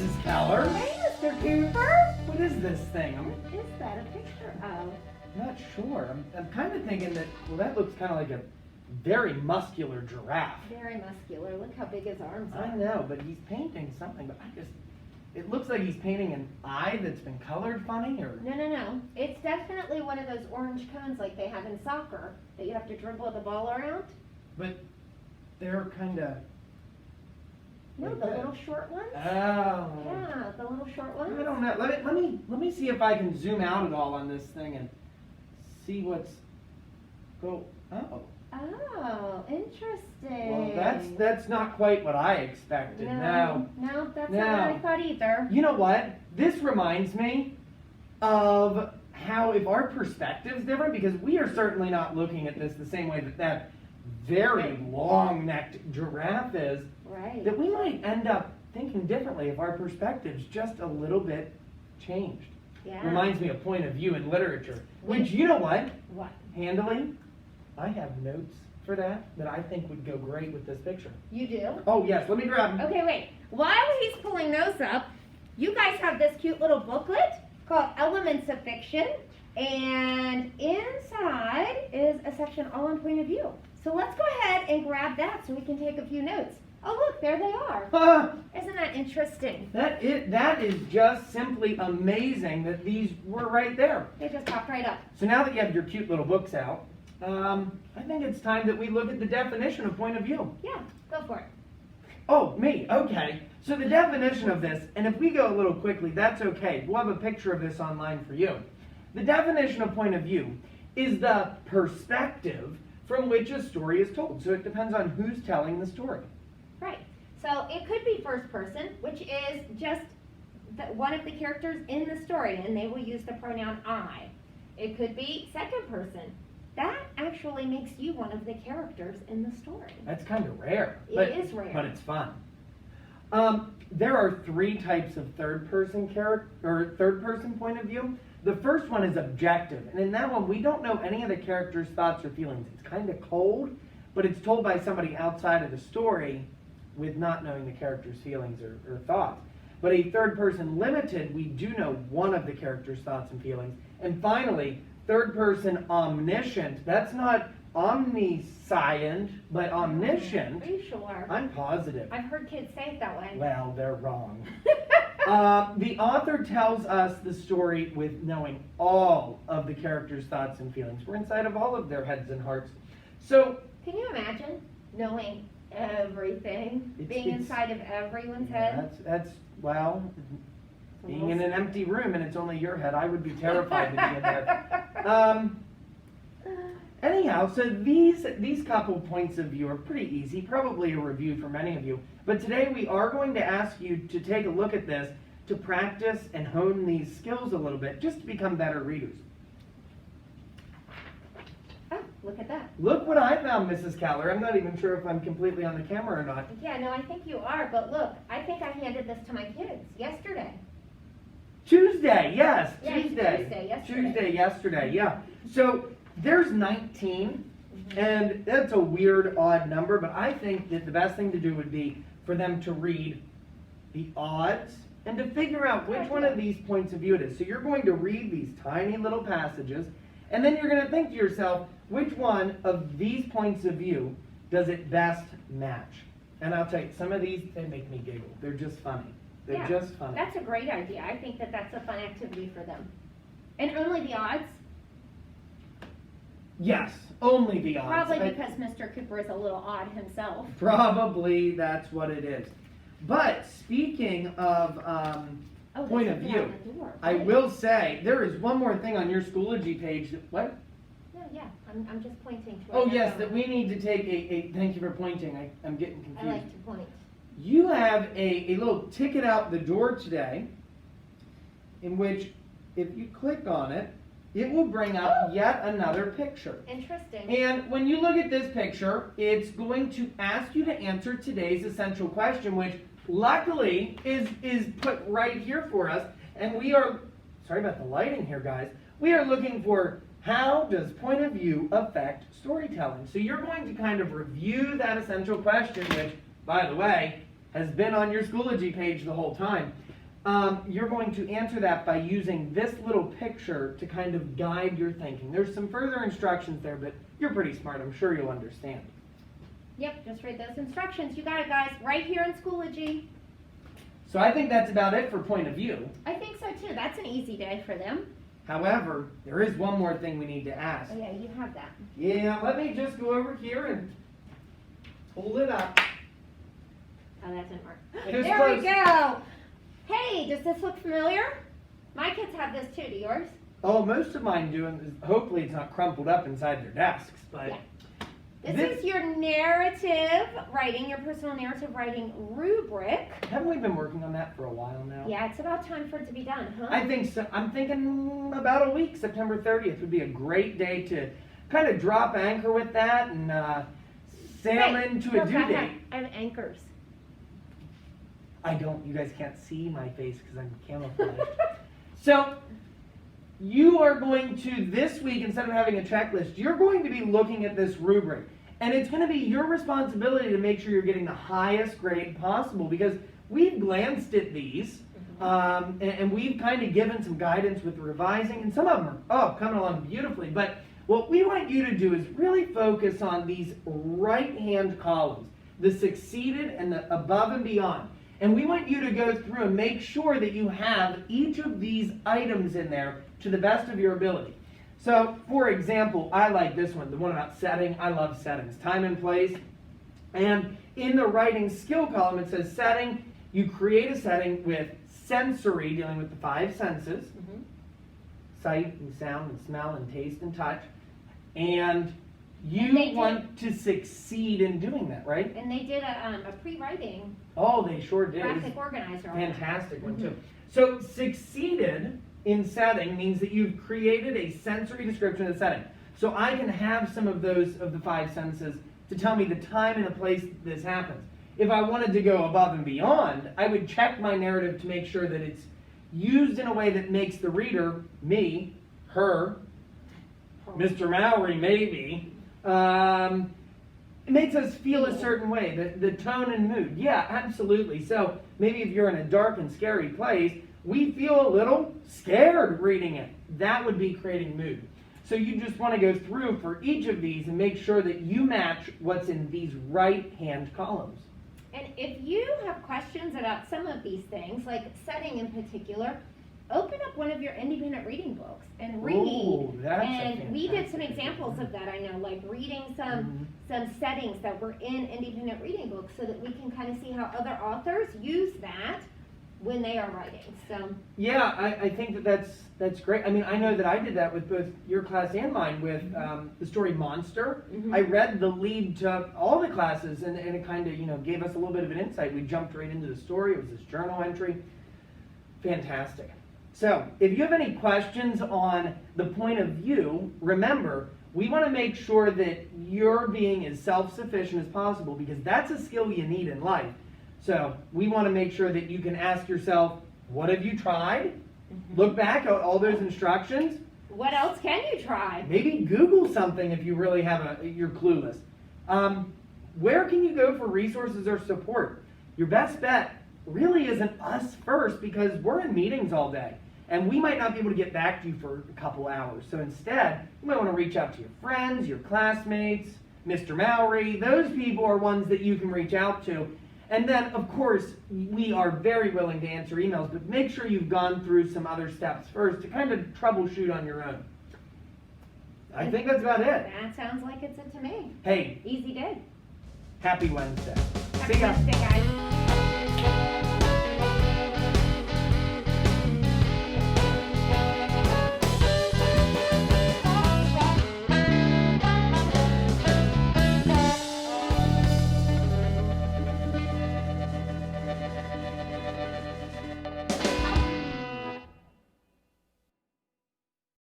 Mrs. Keller. Hey, Mr. Cooper. What is this thing? What is that a picture of? I'm not sure. I'm kind of thinking that, well, that looks kind of like a very muscular giraffe. Very muscular. Look how big his arms are. I know, but he's painting something, but it looks like he's painting an eye that's been colored funny, or? No. It's definitely one of those orange cones like they have in soccer that you have to dribble the ball around. But they're kind of... No, like the that. little short ones. Oh. Yeah, the little short ones. I don't know. Let me see if I can zoom out at all on this thing and see what's Oh. Oh, interesting. Well, that's not quite what I expected. No, that's not what I thought either. You know what? This reminds me of how if our perspective's different, because we are certainly not looking at this the same way that very long-necked giraffe is. Right. That we might end up thinking differently if our perspective's just a little bit changed. Yeah. Reminds me of point of view in literature. Which, you know what? What? Handling. I have notes for that I think would go great with this picture. You do? Oh yes, let me grab them. Okay, wait. While he's pulling those up, you guys have this cute little booklet called Elements of Fiction, and inside is a section all on point of view. So let's go ahead and grab that so we can take a few notes. Oh look, there they are. Isn't that interesting? That is just simply amazing that these were right there. They just popped right up. So now that you have your cute little books out, I think it's time that we look at the definition of point of view. Yeah, go for it. Oh, me, okay. So the definition of this, and if we go a little quickly, that's okay. We'll have a picture of this online for you. The definition of point of view is the perspective from which a story is told. So it depends on who's telling the story. Right. So it could be first person, which is just one of the characters in the story, and they will use the pronoun I. It could be second person. That actually makes you one of the characters in the story. That's kind of rare. It is rare. But it's fun. There are three types of third-person point of view. The first one is objective, and in that one, we don't know any of the character's thoughts or feelings. It's kind of cold, but it's told by somebody outside of the story with not knowing the character's feelings or thoughts. But a third-person limited, we do know one of the character's thoughts and feelings. And finally, third-person omniscient. That's not omniscient, but omniscient. Are you sure? I'm positive. I've heard kids say it that way. Well, they're wrong. The author tells us the story with knowing all of the characters' thoughts and feelings. We're inside of all of their heads and hearts. So, can you imagine knowing everything, being inside of everyone's head? Well, being in an empty room and it's only your head, I would be terrified to be in there. Anyhow, so these couple points of view are pretty easy, probably a review for many of you. But today we are going to ask you to take a look at this to practice and hone these skills a little bit, just to become better readers. Oh, look at that. Look what I found, Mrs. Keller. I'm not even sure if I'm completely on the camera or not. Yeah, no, I think you are, but look, I think I handed this to my kids yesterday. Tuesday, yes, Yeah, Tuesday. yesterday. Yesterday, yeah. So there's 19, and that's a weird, odd number, but I think that the best thing to do would be for them to read the odds and to figure out which one of these points of view it is. So you're going to read these tiny little passages, and then you're going to think to yourself, which one of these points of view does it best match? And I'll tell you, some of these, they make me giggle. They're just funny. They're just funny. That's a great idea. I think that that's a fun activity for them. And only the odds? Yes, only the odds. Probably because Mr. Cooper is a little odd himself. Probably that's what it is. But speaking of point of view, I will say there is one more thing on your Schoology page. What? No, yeah, I'm just pointing to. Oh yes, that we need to take a thank you for pointing. I'm getting confused. I like to point. You have a little ticket out the door today, in which if you click on it, it will bring up yet another picture. Interesting. And when you look at this picture, it's going to ask you to answer today's essential question, which luckily is put right here for us. And we are, sorry about the lighting here, guys. We are looking for how does point of view affect storytelling? So you're going to kind of review that essential question, which, by the way, has been on your Schoology page the whole time. you're going to answer that by using this little picture to kind of guide your thinking. There's some further instructions there, but you're pretty smart. I'm sure you'll understand. Yep, just read those instructions. You got it, guys, right here in Schoology. So I think that's about it for point of view. I think so too. That's an easy day for them. However, there is one more thing we need to ask. Oh yeah, you have that. Yeah, let me just go over here and hold it up. Oh, that didn't work. It was There close. we go. Hey, does this look familiar? My kids have this too. Do yours? Oh, most of mine do, and hopefully it's not crumpled up inside their desks, but... Yeah. This is your narrative writing, your personal narrative writing rubric. Haven't we been working on that for a while now? Yeah, it's about time for it to be done, huh? I think so. I'm thinking about a week. September 30th would be a great day to kind of drop anchor with that and sail into a Look, due date. I have anchors. I don't. You guys can't see my face because I'm camouflaged. So, you are going to, this week, instead of having a checklist, you're going to be looking at this rubric. And it's going to be your responsibility to make sure you're getting the highest grade possible, because we've glanced at these, and we've kind of given some guidance with revising, and some of them are, coming along beautifully. But what we want you to do is really focus on these right-hand columns, the succeeded and the above and beyond. And we want you to go through and make sure that you have each of these items in there to the best of your ability. So, for example, I like this one, the one about setting. I love settings, time and place. And in the writing skill column, it says setting. You create a setting with sensory, dealing with the 5 senses. Sight and sound and smell and taste and touch. And you want to succeed in doing that, right? And they did a pre-writing Oh, they sure did. graphic organizer on that. Fantastic one, too. So, succeeded in setting means that you've created a sensory description of the setting. So I can have some of those of the 5 senses to tell me the time and the place this happens. If I wanted to go above and beyond, I would check my narrative to make sure that it's used in a way that makes the reader, me, her, Mr. Mallory, maybe, it makes us feel a certain way, the tone and mood. Yeah, absolutely. So maybe if you're in a dark and scary place, we feel a little scared reading it. That would be creating mood. So you just want to go through for each of these and make sure that you match what's in these right-hand columns. And if you have questions about some of these things, like setting in particular, open up one of your independent reading books and read. Ooh, that's and we did some fantastic examples idea. of that, I know, like reading some settings that were in independent reading books so that we can kind of see how other authors use that when they are writing. So yeah, I think that's great. I mean, I know that I did that with both your class and mine with the story Monster. I read the lead to all the classes, and it kind of gave us a little bit of an insight. We jumped right into the story. It was this journal entry. Fantastic. So, if you have any questions on the point of view, remember, we want to make sure that you're being as self-sufficient as possible, because that's a skill you need in life. So, we want to make sure that you can ask yourself, what have you tried? Look back at all those instructions. what else can you try? Maybe Google something if you really you're clueless. Where can you go for resources or support? Your best bet really isn't us first, because we're in meetings all day. And we might not be able to get back to you for a couple hours. So instead, you might want to reach out to your friends, your classmates, Mr. Mallory. Those people are ones that you can reach out to. And then, of course, we are very willing to answer emails, but make sure you've gone through some other steps first to kind of troubleshoot on your own. I think that's about it. That sounds like it's it to me. Hey, Easy day. happy Wednesday. Happy See ya. Wednesday, guys.